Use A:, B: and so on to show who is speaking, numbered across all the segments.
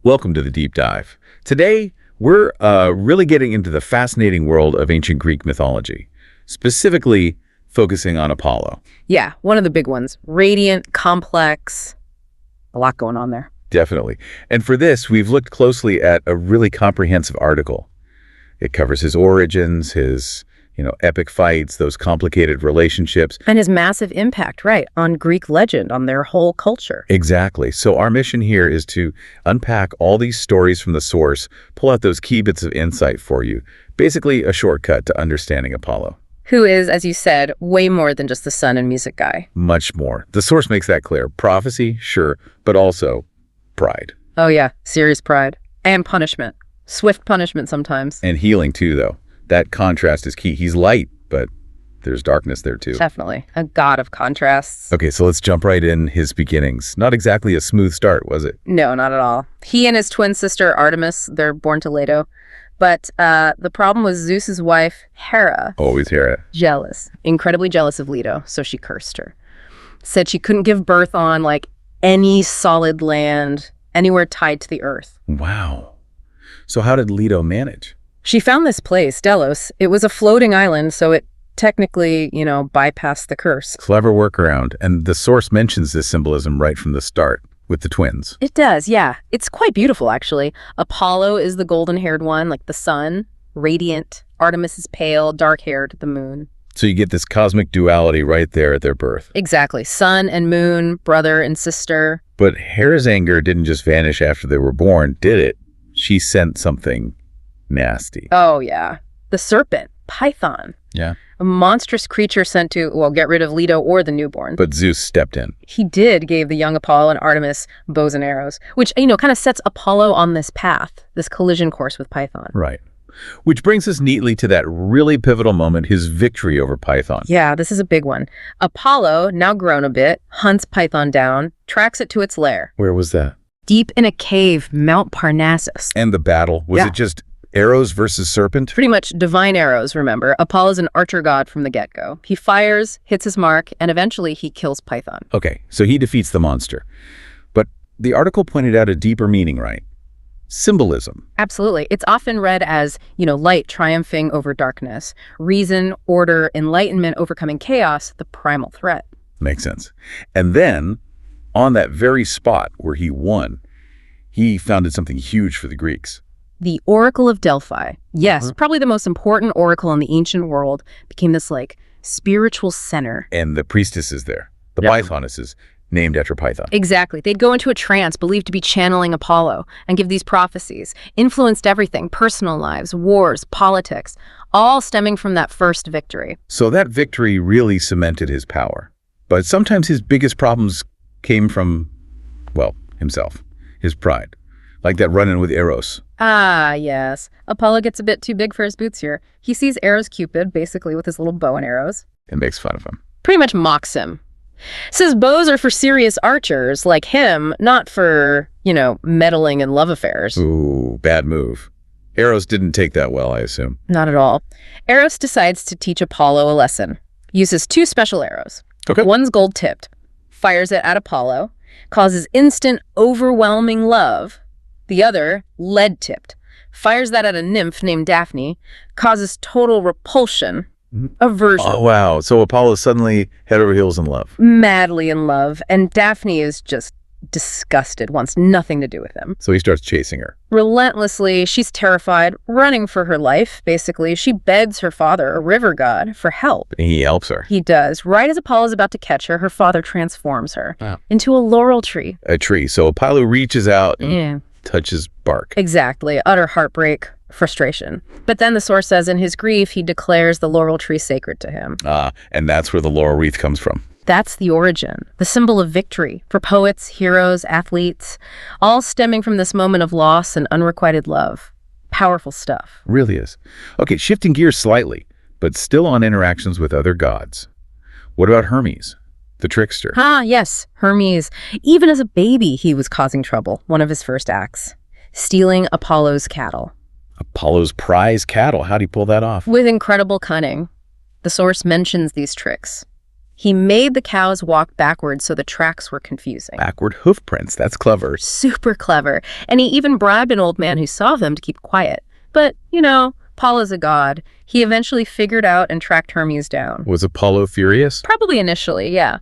A: Welcome to the Deep Dive. Today, we're really getting into the fascinating world of ancient Greek mythology, specifically focusing on Apollo.
B: Yeah, one of the big ones. Radiant, complex, a lot going on there.
A: Definitely. And for this, we've looked closely at a really comprehensive article. It covers his origins, his epic fights, those complicated relationships.
B: And his massive impact, right, on Greek legend, on their whole culture.
A: Exactly. So our mission here is to unpack all these stories from the source, pull out those key bits of insight for you. Basically, a shortcut to understanding Apollo.
B: Who is, as you said, way more than just the sun and music guy.
A: Much more. The source makes that clear. Prophecy, sure, but also pride.
B: Oh yeah, serious pride. And punishment. Swift punishment sometimes.
A: And healing too, though. That contrast is key. He's light, but there's darkness there too.
B: Definitely. A god of contrasts.
A: Okay, so let's jump right in his beginnings. Not exactly a smooth start, was it?
B: No, not at all. He and his twin sister Artemis, they're born to Leto. But the problem was Zeus's wife, Hera.
A: Always Hera.
B: Jealous. Incredibly jealous of Leto, so she cursed her. Said she couldn't give birth on, any solid land, anywhere tied to the earth.
A: Wow. So how did Leto manage?
B: She found this place, Delos. It was a floating island, so it technically, bypassed the curse.
A: Clever workaround. And the source mentions this symbolism right from the start with the twins.
B: It does, yeah. It's quite beautiful, actually. Apollo is the golden-haired one, like the sun, radiant. Artemis is pale, dark-haired, the moon.
A: So you get this cosmic duality right there at their birth.
B: Exactly. Sun and moon, brother and sister.
A: But Hera's anger didn't just vanish after they were born, did it? She sent something nasty.
B: Oh, yeah. The serpent, Python.
A: Yeah.
B: A monstrous creature sent to, get rid of Leto or the newborn.
A: But Zeus stepped in.
B: He gave the young Apollo and Artemis bows and arrows, which, kind of sets Apollo on this path, this collision course with Python.
A: Right. Which brings us neatly to that really pivotal moment, his victory over Python.
B: Yeah, this is a big one. Apollo, now grown a bit, hunts Python down, tracks it to its lair.
A: Where was that?
B: Deep in a cave, Mount Parnassus.
A: And the battle, was it just arrows versus serpent?
B: Pretty much divine arrows, remember. Apollo's an archer god from the get-go. He fires, hits his mark, and eventually he kills Python.
A: Okay, so he defeats the monster. But the article pointed out a deeper meaning, right? Symbolism.
B: Absolutely. It's often read as, light triumphing over darkness, reason, order, enlightenment overcoming chaos, the primal threat.
A: Makes sense. And then, on that very spot where he won, he founded something huge for the Greeks.
B: The Oracle of Delphi. Yes, probably the most important oracle in the ancient world, became this, spiritual center.
A: And the priestesses there, the Pythonesses, named after Python.
B: Exactly. They'd go into a trance believed to be channeling Apollo and give these prophecies. Influenced everything, personal lives, wars, politics, all stemming from that first victory.
A: So that victory really cemented his power. But sometimes his biggest problems came from, himself, his pride. Like that run-in with Eros.
B: Ah, yes. Apollo gets a bit too big for his boots here. He sees Eros Cupid, basically with his little bow and arrows.
A: And makes fun of him.
B: Pretty much mocks him. Says bows are for serious archers like him, not for, meddling in love affairs.
A: Ooh, bad move. Eros didn't take that well, I assume.
B: Not at all. Eros decides to teach Apollo a lesson. Uses two special arrows.
A: Okay.
B: One's gold-tipped. Fires it at Apollo. Causes instant, overwhelming love. The other, lead-tipped. Fires that at a nymph named Daphne. Causes total repulsion. Aversion.
A: Oh, wow. So Apollo's suddenly head over heels in love.
B: Madly in love. And Daphne is just disgusted, wants nothing to do with him.
A: So he starts chasing her.
B: Relentlessly, she's terrified, running for her life, basically. She begs her father, a river god, for help.
A: And he helps her.
B: He does. Right as Apollo's about to catch her, her father transforms her into a laurel tree.
A: A tree. So Apollo reaches out and touches bark.
B: Exactly. Utter heartbreak, frustration. But then the source says in his grief, he declares the laurel tree sacred to him.
A: And that's where the laurel wreath comes from.
B: That's the origin, the symbol of victory for poets, heroes, athletes, all stemming from this moment of loss and unrequited love. Powerful stuff.
A: Really is. Okay, shifting gears slightly, but still on interactions with other gods. What about Hermes, the trickster?
B: Yes, Hermes. Even as a baby, he was causing trouble, one of his first acts. Stealing Apollo's cattle.
A: Apollo's prize cattle. How'd he pull that off?
B: With incredible cunning. The source mentions these tricks. He made the cows walk backwards so the tracks were confusing.
A: Backward hoof prints. That's clever.
B: Super clever. And he even bribed an old man who saw them to keep quiet. But, Apollo's a god. He eventually figured out and tracked Hermes down.
A: Was Apollo furious?
B: Probably initially, yeah.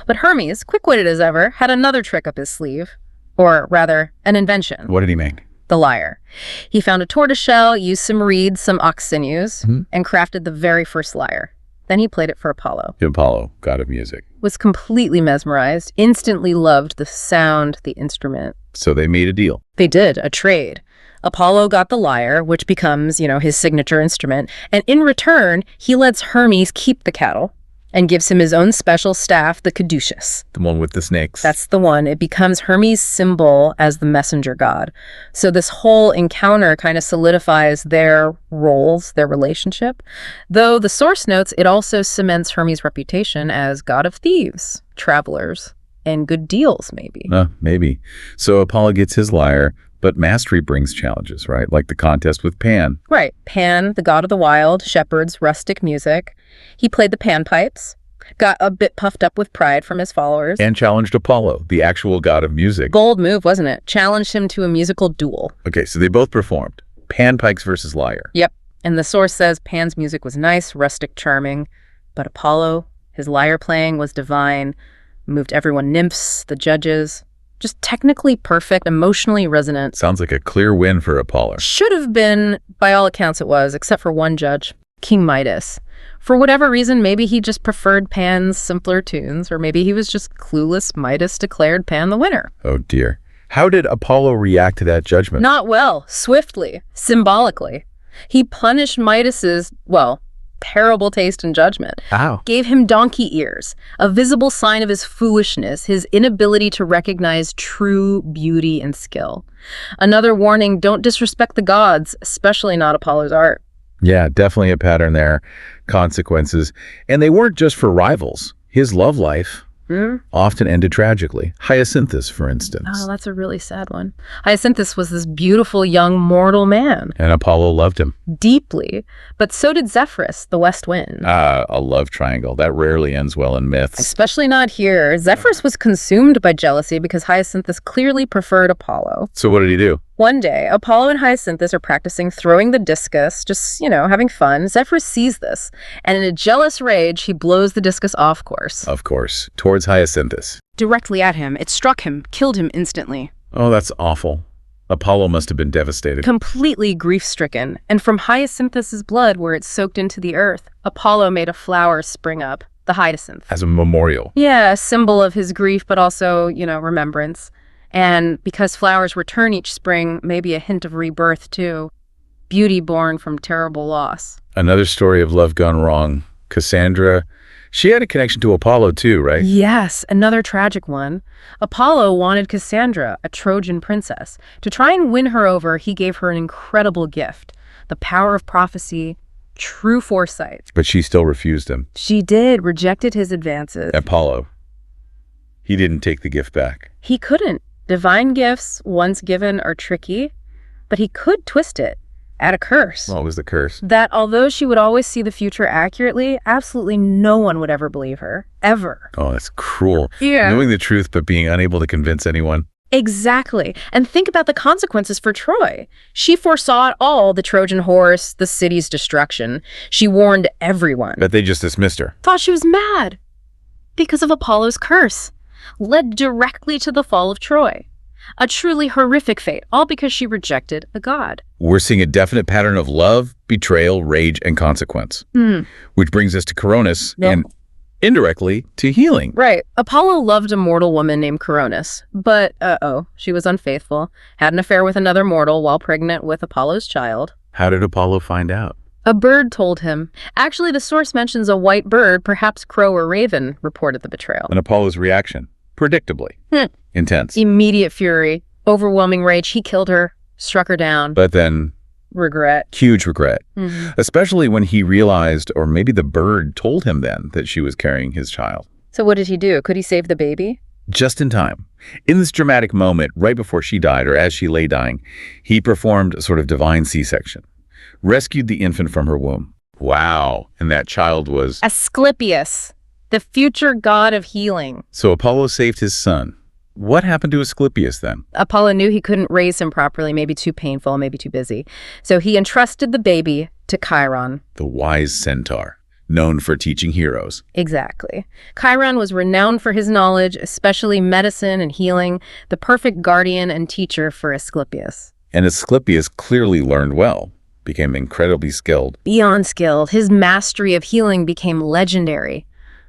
B: But Hermes, quick-witted as ever, had another trick up his sleeve. Or rather, an invention.
A: What did he make?
B: The lyre. He found a tortoiseshell, used some reeds, some ox sinews, and crafted the very first lyre. Then he played it for Apollo.
A: Apollo, god of music.
B: Was completely mesmerized, instantly loved the sound, the instrument.
A: So they made a deal.
B: They did, a trade. Apollo got the lyre, which becomes, his signature instrument, and in return, he lets Hermes keep the cattle and gives him his own special staff, the caduceus.
A: The one with the snakes.
B: That's the one. It becomes Hermes' symbol as the messenger god. So this whole encounter kind of solidifies their roles, their relationship. Though the source notes it also cements Hermes' reputation as god of thieves, travelers, and good deals, maybe.
A: Maybe. So Apollo gets his lyre, but mastery brings challenges, right? Like the contest with Pan.
B: Right. Pan, the god of the wild, shepherds, rustic music. He played the panpipes, got a bit puffed up with pride from his followers.
A: And challenged Apollo, the actual god of music.
B: Bold move, wasn't it? Challenged him to a musical duel.
A: Okay, so they both performed. Panpipes versus lyre.
B: Yep. And the source says Pan's music was nice, rustic, charming. But Apollo, his lyre playing was divine, moved everyone, nymphs, the judges. Just technically perfect, emotionally resonant.
A: Sounds like a clear win for Apollo.
B: Should have been, by all accounts it was, except for one judge, King Midas. For whatever reason, maybe he just preferred Pan's simpler tunes, or maybe he was just clueless. Midas declared Pan the winner.
A: Oh dear. How did Apollo react to that judgment?
B: Not well, swiftly, symbolically. He punished Midas's, terrible taste and judgment.
A: Ow.
B: Gave him donkey ears, a visible sign of his foolishness, his inability to recognize true beauty and skill. Another warning, don't disrespect the gods, especially not Apollo's art.
A: Yeah, definitely a pattern there. Consequences. And they weren't just for rivals. His love life often ended tragically. Hyacinthus, for instance.
B: Oh, that's a really sad one. Hyacinthus was this beautiful young mortal man.
A: And Apollo loved him.
B: Deeply. But so did Zephyrus, the west wind.
A: A love triangle. That rarely ends well in myths.
B: Especially not here. Zephyrus was consumed by jealousy because Hyacinthus clearly preferred Apollo.
A: So what did he do?
B: One day, Apollo and Hyacinthus are practicing throwing the discus, just, having fun. Zephyrus sees this, and in a jealous rage, he blows the discus off course.
A: Of course. Towards Hyacinthus.
B: Directly at him. It struck him, killed him instantly.
A: Oh, that's awful. Apollo must have been devastated.
B: Completely grief-stricken. And from Hyacinthus's blood, where it soaked into the earth, Apollo made a flower spring up, the hyacinth.
A: As a memorial.
B: Yeah, a symbol of his grief, but also, remembrance. And because flowers return each spring, maybe a hint of rebirth, too. Beauty born from terrible loss.
A: Another story of love gone wrong. Cassandra, she had a connection to Apollo, too, right?
B: Yes, another tragic one. Apollo wanted Cassandra, a Trojan princess. To try and win her over, he gave her an incredible gift. The power of prophecy, true foresight.
A: But she still refused him.
B: She did, rejected his advances.
A: Apollo. He didn't take the gift back.
B: He couldn't. Divine gifts, once given, are tricky, but he could twist it, add a curse.
A: What was the curse?
B: That although she would always see the future accurately, absolutely no one would ever believe her. Ever.
A: Oh, that's cruel.
B: Yeah.
A: Knowing the truth but being unable to convince anyone.
B: Exactly. And think about the consequences for Troy. She foresaw it all, the Trojan horse, the city's destruction. She warned everyone.
A: But they just dismissed her.
B: Thought she was mad. Because of Apollo's curse. Led directly to the fall of Troy. A truly horrific fate, all because she rejected a god.
A: We're seeing a definite pattern of love, betrayal, rage, and consequence. Which brings us to Coronis and indirectly to healing.
B: Right. Apollo loved a mortal woman named Coronis, but she was unfaithful, had an affair with another mortal while pregnant with Apollo's child.
A: How did Apollo find out?
B: A bird told him. Actually, the source mentions a white bird, perhaps crow or raven, reported the betrayal.
A: And Apollo's reaction? Predictably. Intense.
B: Immediate fury, overwhelming rage. He killed her, struck her down.
A: But then...
B: regret.
A: Huge regret. Especially when he realized, or maybe the bird told him then, that she was carrying his child.
B: So what did he do? Could he save the baby?
A: Just in time. In this dramatic moment, right before she died, or as she lay dying, he performed a sort of divine C-section. Rescued the infant from her womb. Wow. And that child was...
B: Asclepius. the future god of healing.
A: So Apollo saved his son. What happened to Asclepius then?
B: Apollo knew he couldn't raise him properly, maybe too painful, maybe too busy. So he entrusted the baby to Chiron.
A: The wise centaur, known for teaching heroes.
B: Exactly. Chiron was renowned for his knowledge, especially medicine and healing, the perfect guardian and teacher for Asclepius.
A: And Asclepius clearly learned well, became incredibly skilled.
B: Beyond skilled, his mastery of healing became legendary.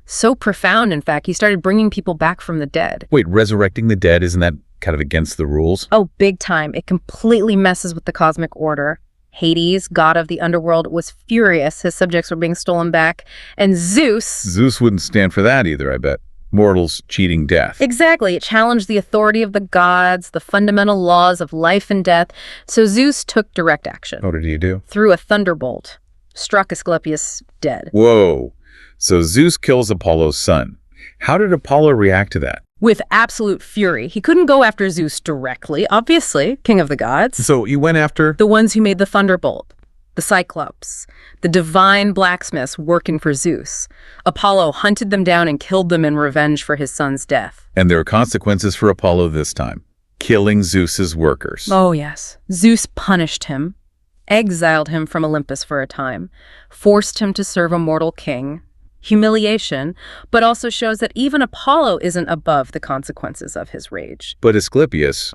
B: So profound, in fact, he started bringing people back from the dead.
A: Wait, resurrecting the dead, isn't that kind of against the rules?
B: Oh, big time. It completely messes with the cosmic order. Hades, god of the underworld, was furious his subjects were being stolen back. And Zeus
A: Wouldn't stand for that either, I bet. Mortals cheating death.
B: Exactly. It challenged the authority of the gods, the fundamental laws of life and death. So Zeus took direct action.
A: What did he do?
B: Threw a thunderbolt, struck Asclepius dead.
A: Whoa. So Zeus kills Apollo's son. How did Apollo react to that?
B: With absolute fury. He couldn't go after Zeus directly, obviously, king of the gods.
A: So he went after...
B: The ones who made the thunderbolt, the Cyclops, the divine blacksmiths working for Zeus. Apollo hunted them down and killed them in revenge for his son's death.
A: And there are consequences for Apollo this time. Killing Zeus's workers.
B: Oh, yes. Zeus punished him, exiled him from Olympus for a time, forced him to serve a mortal king. Humiliation, but also shows that even Apollo isn't above the consequences of his rage.
A: But Asclepius,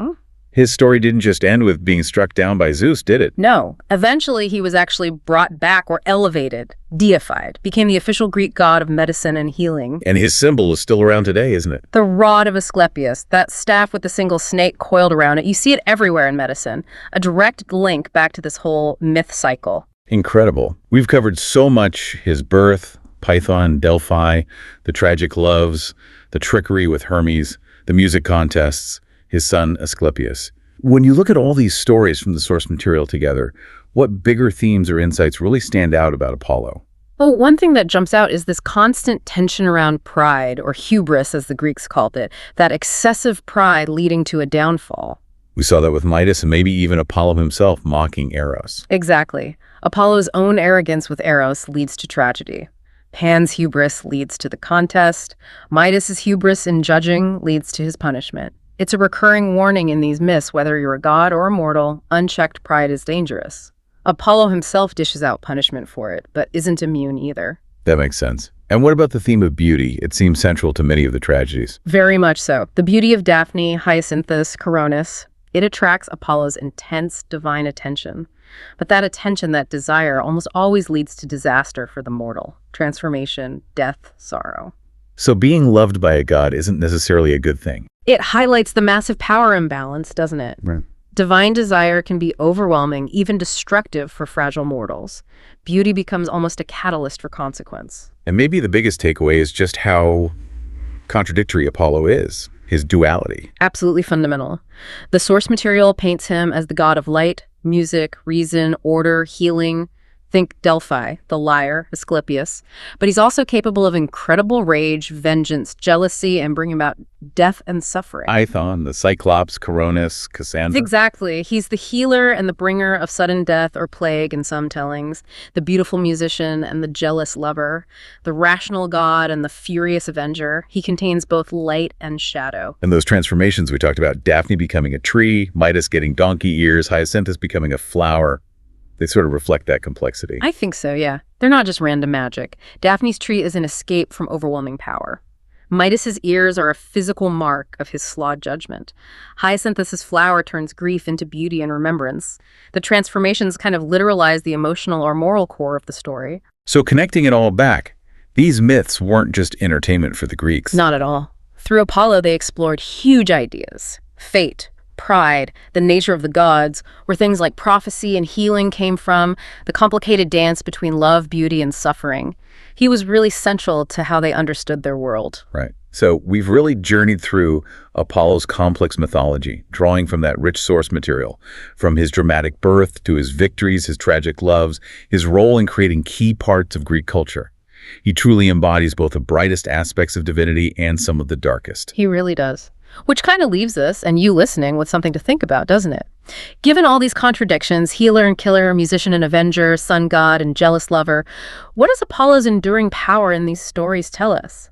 A: his story didn't just end with being struck down by Zeus, did it?
B: No. Eventually, he was actually brought back or elevated, deified, became the official Greek god of medicine and healing.
A: And his symbol is still around today, isn't it?
B: The rod of Asclepius, that staff with the single snake coiled around it. You see it everywhere in medicine. A direct link back to this whole myth cycle.
A: Incredible. We've covered so much: his birth, Python, Delphi, the tragic loves, the trickery with Hermes, the music contests, his son Asclepius. When you look at all these stories from the source material together, what bigger themes or insights really stand out about Apollo?
B: Well, one thing that jumps out is this constant tension around pride, or hubris as the Greeks called it, that excessive pride leading to a downfall.
A: We saw that with Midas and maybe even Apollo himself mocking Eros.
B: Exactly. Apollo's own arrogance with Eros leads to tragedy. Pan's hubris leads to the contest. Midas's hubris in judging leads to his punishment. It's a recurring warning in these myths, whether you're a god or a mortal, unchecked pride is dangerous. Apollo himself dishes out punishment for it, but isn't immune either.
A: That makes sense. And what about the theme of beauty? It seems central to many of the tragedies.
B: Very much so. The beauty of Daphne, Hyacinthus, Coronis, it attracts Apollo's intense divine attention. But that attention, that desire, almost always leads to disaster for the mortal. Transformation, death, sorrow.
A: So being loved by a god isn't necessarily a good thing.
B: It highlights the massive power imbalance, doesn't it?
A: Right.
B: Divine desire can be overwhelming, even destructive for fragile mortals. Beauty becomes almost a catalyst for consequence.
A: And maybe the biggest takeaway is just how contradictory Apollo is, his duality.
B: Absolutely fundamental. The source material paints him as the god of light, music, reason, order, healing. Think Delphi, the liar, Asclepius. But he's also capable of incredible rage, vengeance, jealousy, and bringing about death and suffering.
A: Python, the Cyclops, Coronis, Cassandra.
B: Exactly. He's the healer and the bringer of sudden death or plague in some tellings, the beautiful musician and the jealous lover, the rational god and the furious avenger. He contains both light and shadow.
A: And those transformations we talked about, Daphne becoming a tree, Midas getting donkey ears, Hyacinthus becoming a flower. They sort of reflect that complexity.
B: I think so, yeah. They're not just random magic. Daphne's tree is an escape from overwhelming power. Midas's ears are a physical mark of his flawed judgment. Hyacinthus's flower turns grief into beauty and remembrance. The transformations kind of literalize the emotional or moral core of the story.
A: So connecting it all back, these myths weren't just entertainment for the Greeks.
B: Not at all. Through Apollo, they explored huge ideas. Fate, pride, the nature of the gods, where things like prophecy and healing came from, the complicated dance between love, beauty, and suffering. He was really central to how they understood their world.
A: Right. So we've really journeyed through Apollo's complex mythology, drawing from that rich source material, from his dramatic birth to his victories, his tragic loves, his role in creating key parts of Greek culture. He truly embodies both the brightest aspects of divinity and some of the darkest.
B: He really does. Which kind of leaves us, and you listening, with something to think about, doesn't it? Given all these contradictions, healer and killer, musician and avenger, sun god and jealous lover, what does Apollo's enduring power in these stories tell us?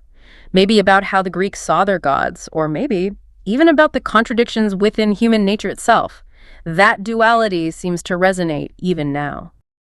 B: maybe about how the Greeks saw their gods, or maybe even about the contradictions within human nature itself. That duality seems to resonate even now.